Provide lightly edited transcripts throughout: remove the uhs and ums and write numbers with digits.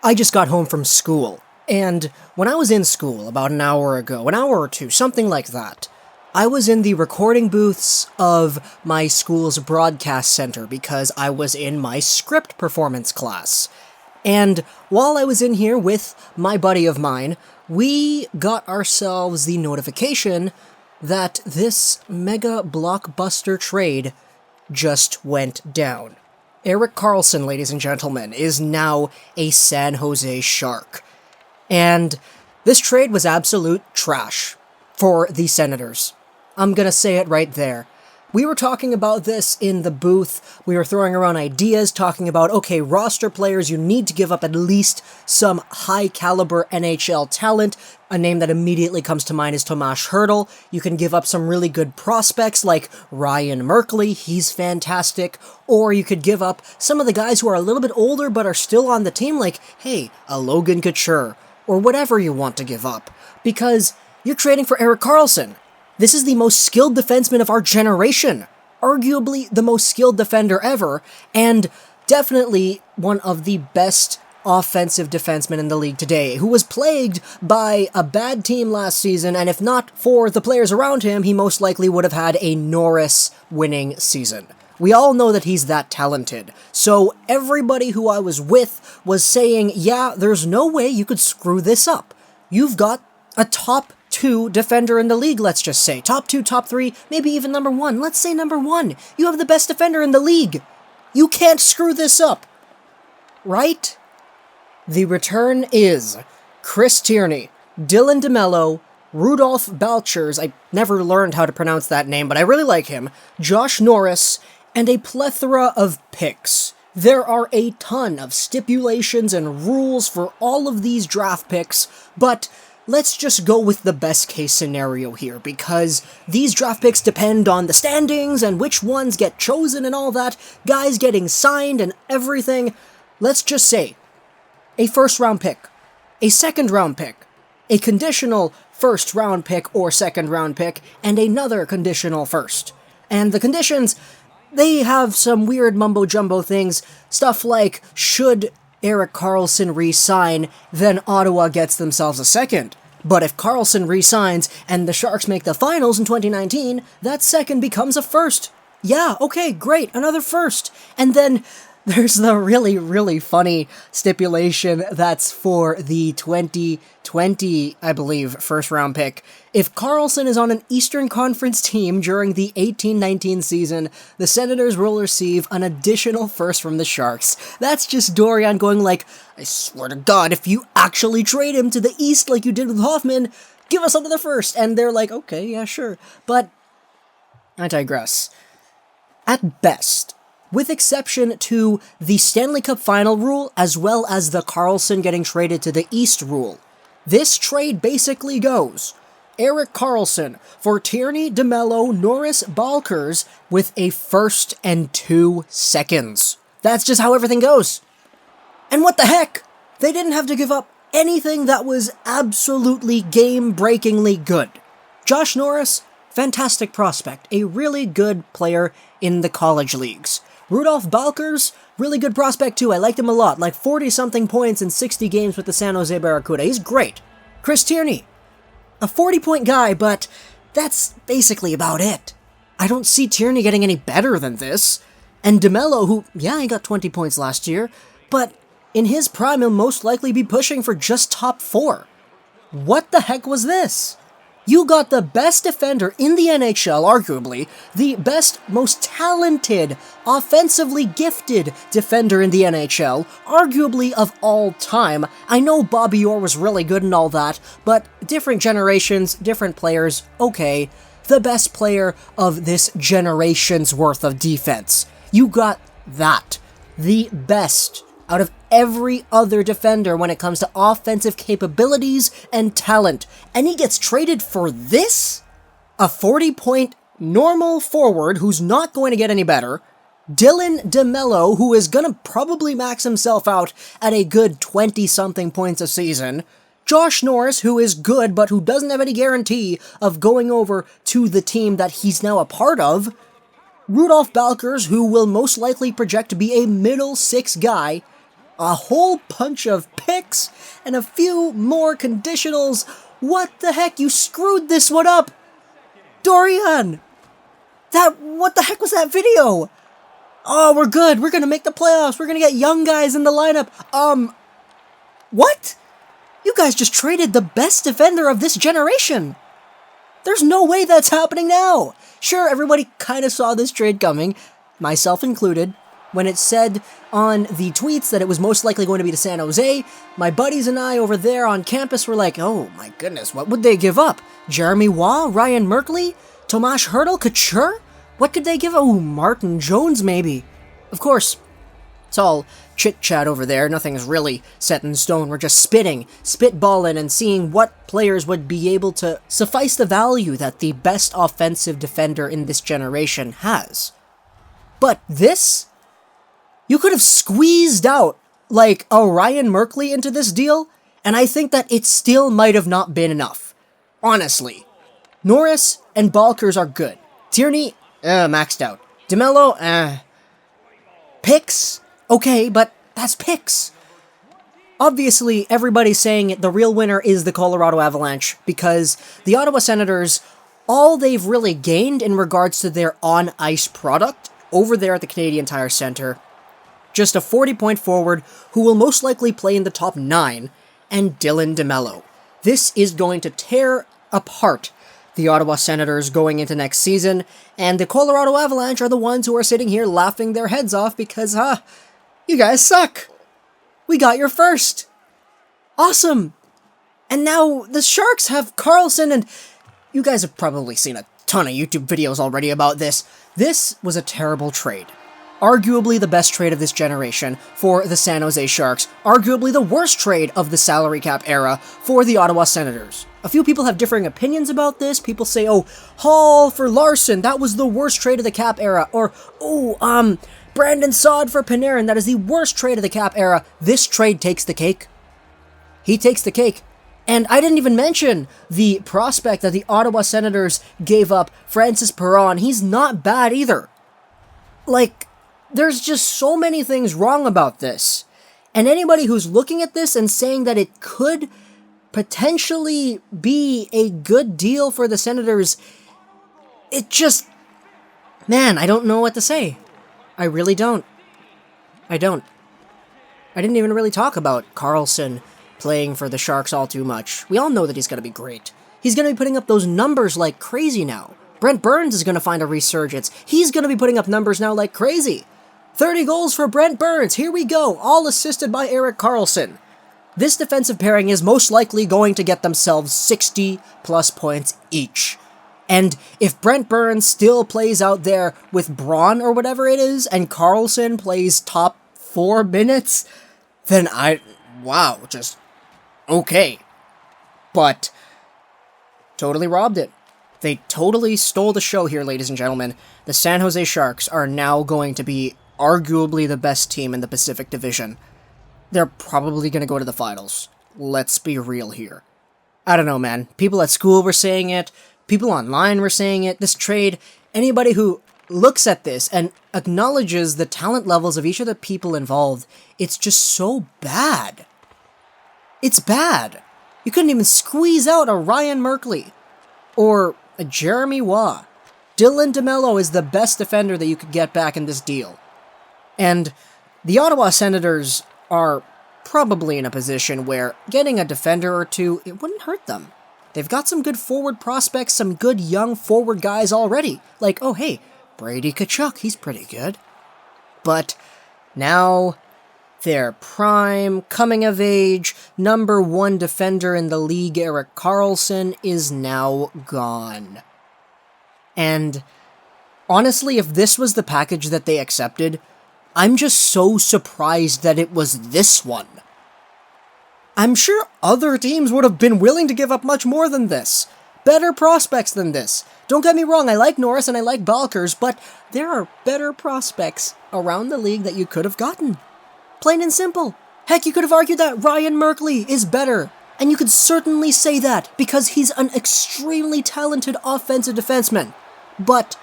I just got home from school, and when I was in school about an hour ago, an hour or two, something like that, I was in the recording booths of my school's broadcast center because I was in my script performance class. And while I was in here with my buddy of mine, we got ourselves the notification that this mega blockbuster trade just went down. Erik Karlsson, ladies and gentlemen, is now a San Jose Shark. And this trade was absolute trash for the Senators. I'm gonna say it right there. We were talking about this in the booth. We were throwing around ideas, talking about, okay, roster players, you need to give up at least some high-caliber NHL talent. A name that immediately comes to mind is Tomas Hertl. You can give up some really good prospects like Ryan Merkley, he's fantastic. Or you could give up some of the guys who are a little bit older but are still on the team, like, hey, a Logan Couture, or whatever you want to give up. Because you're trading for Erik Karlsson. This is the most skilled defenseman of our generation, arguably the most skilled defender ever, and definitely one of the best offensive defensemen in the league today, who was plagued by a bad team last season, and if not for the players around him, he most likely would have had a Norris winning season. We all know that he's that talented, so everybody who I was with was saying, yeah, there's no way you could screw this up. You've got a top 2 defender in the league, let's just say. Top 2, top 3, maybe even number 1. Let's say number 1. You have the best defender in the league. You can't screw this up. Right? The return is Chris Tierney, Dylan DeMelo, Rudolfs Balcers, I never learned how to pronounce that name, but I really like him, Josh Norris, and a plethora of picks. There are a ton of stipulations and rules for all of these draft picks, but let's just go with the best case scenario here, because these draft picks depend on the standings and which ones get chosen and all that, guys getting signed and everything. Let's just say, a first-round pick, a second-round pick, a conditional first-round pick or second-round pick, and another conditional first. And the conditions, they have some weird mumbo-jumbo things, stuff like, should Erik Karlsson re-sign, then Ottawa gets themselves a second. But if Karlsson re-signs and the Sharks make the finals in 2019, that second becomes a first. Yeah, okay, great, another first. And then there's the really, really funny stipulation that's for the 2020, I believe, first-round pick. If Karlsson is on an Eastern Conference team during the 18-19 season, the Senators will receive an additional first from the Sharks. That's just Dorian going like, I swear to God, if you actually trade him to the East like you did with Hoffman, give us another first. And they're like, okay, yeah, sure. But I digress. At best, with exception to the Stanley Cup Final rule, as well as the Karlsson getting traded to the East rule, this trade basically goes Erik Karlsson for Tierney, DeMelo, Norris, Balcers with a first and 2 seconds. That's just how everything goes. And what the heck? They didn't have to give up anything that was absolutely game-breakingly good. Josh Norris, fantastic prospect, a really good player in the college leagues. Rudolfs Balcers, really good prospect too, I liked him a lot, like 40-something points in 60 games with the San Jose Barracuda, he's great. Chris Tierney, a 40-point guy, but that's basically about it. I don't see Tierney getting any better than this. And DeMelo, who, yeah, he got 20 points last year, but in his prime he'll most likely be pushing for just top 4. What the heck was this? You got the best defender in the NHL, arguably, the best, most talented, offensively gifted defender in the NHL, arguably of all time. I know Bobby Orr was really good and all that, but different generations, different players, okay. The best player of this generation's worth of defense. You got that. The best out of every other defender when it comes to offensive capabilities and talent. And he gets traded for this? A 40-point normal forward who's not going to get any better. Dylan DeMelo, who is going to probably max himself out at a good 20-something points a season. Josh Norris, who is good but who doesn't have any guarantee of going over to the team that he's now a part of. Rudolfs Balcers, who will most likely project to be a middle 6 guy. a whole bunch of picks and a few more conditionals. What the heck? You screwed this one up! Dorian! What the heck was that video? Oh, we're good. We're gonna make the playoffs. We're gonna get young guys in the lineup. What? You guys just traded the best defender of this generation. There's no way that's happening now. Sure, everybody kind of saw this trade coming, myself included. When it said on the tweets that it was most likely going to be to San Jose, my buddies and I over there on campus were like, oh my goodness, what would they give up? Jeremy Waugh? Ryan Merkley? Tomas Hertl? Couture? What could they give? Oh, Martin Jones maybe. Of course, it's all chit-chat over there. Nothing's really set in stone. We're just spitballing and seeing what players would be able to suffice the value that the best offensive defender in this generation has. But this? You could have squeezed out, like, a Ryan Merkley into this deal, and I think that it still might have not been enough. Honestly. Norris and Balcers are good. Tierney, maxed out. DeMelo, picks? Okay, but that's picks. Obviously, everybody's saying the real winner is the Colorado Avalanche, because the Ottawa Senators, all they've really gained in regards to their on-ice product over there at the Canadian Tire Center, just a 40-point forward who will most likely play in the top 9, and Dylan DeMelo. This is going to tear apart the Ottawa Senators going into next season, and the Colorado Avalanche are the ones who are sitting here laughing their heads off because, you guys suck. We got your first. Awesome. And now the Sharks have Karlsson, and you guys have probably seen a ton of YouTube videos already about this. This was a terrible trade. Arguably the best trade of this generation for the San Jose Sharks. Arguably the worst trade of the salary cap era for the Ottawa Senators. A few people have differing opinions about this. People say, oh, Hall for Larson, that was the worst trade of the cap era. Or, Brandon Saad for Panarin, that is the worst trade of the cap era. This trade takes the cake. He takes the cake. And I didn't even mention the prospect that the Ottawa Senators gave up, Francis Perron. He's not bad either. Like, there's just so many things wrong about this. And anybody who's looking at this and saying that it could potentially be a good deal for the Senators, it just... Man, I don't know what to say. I really don't. I didn't even really talk about Karlsson playing for the Sharks all too much. We all know that he's going to be great. He's going to be putting up those numbers like crazy now. Brent Burns is going to find a resurgence. He's going to be putting up numbers now like crazy. 30 goals for Brent Burns. Here we go. All assisted by Erik Karlsson. This defensive pairing is most likely going to get themselves 60-plus points each. And if Brent Burns still plays out there with Braun or whatever it is, and Karlsson plays top 4 minutes, then just okay. But totally robbed it. They totally stole the show here, ladies and gentlemen. The San Jose Sharks are now going to be arguably the best team in the Pacific Division. They're probably going to go to the finals. Let's be real here. I don't know, man. People at school were saying it. People online were saying it. This trade, anybody who looks at this and acknowledges the talent levels of each of the people involved, it's just so bad. It's bad. You couldn't even squeeze out a Ryan Merkley or a Jeremy Waugh. Dylan DeMelo is the best defender that you could get back in this deal. And the Ottawa Senators are probably in a position where getting a defender or two, it wouldn't hurt them. They've got some good forward prospects, some good young forward guys already. Like, oh hey, Brady Tkachuk, he's pretty good. But now their prime, coming of age, number 1 defender in the league, Erik Karlsson, is now gone. And honestly, if this was the package that they accepted, I'm just so surprised that it was this one. I'm sure other teams would have been willing to give up much more than this. Better prospects than this. Don't get me wrong, I like Norris and I like Balcers, but there are better prospects around the league that you could have gotten. Plain and simple. Heck, you could have argued that Ryan Merkley is better. And you could certainly say that because he's an extremely talented offensive defenseman. But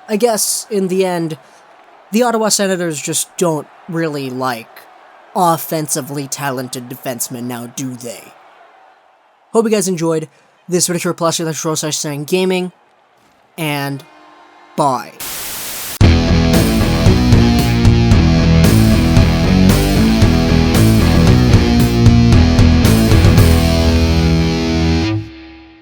I guess, in the end, the Ottawa Senators just don't really like offensively talented defensemen, now do they? Hope you guys enjoyed this video. Plus, that's saying gaming, and bye.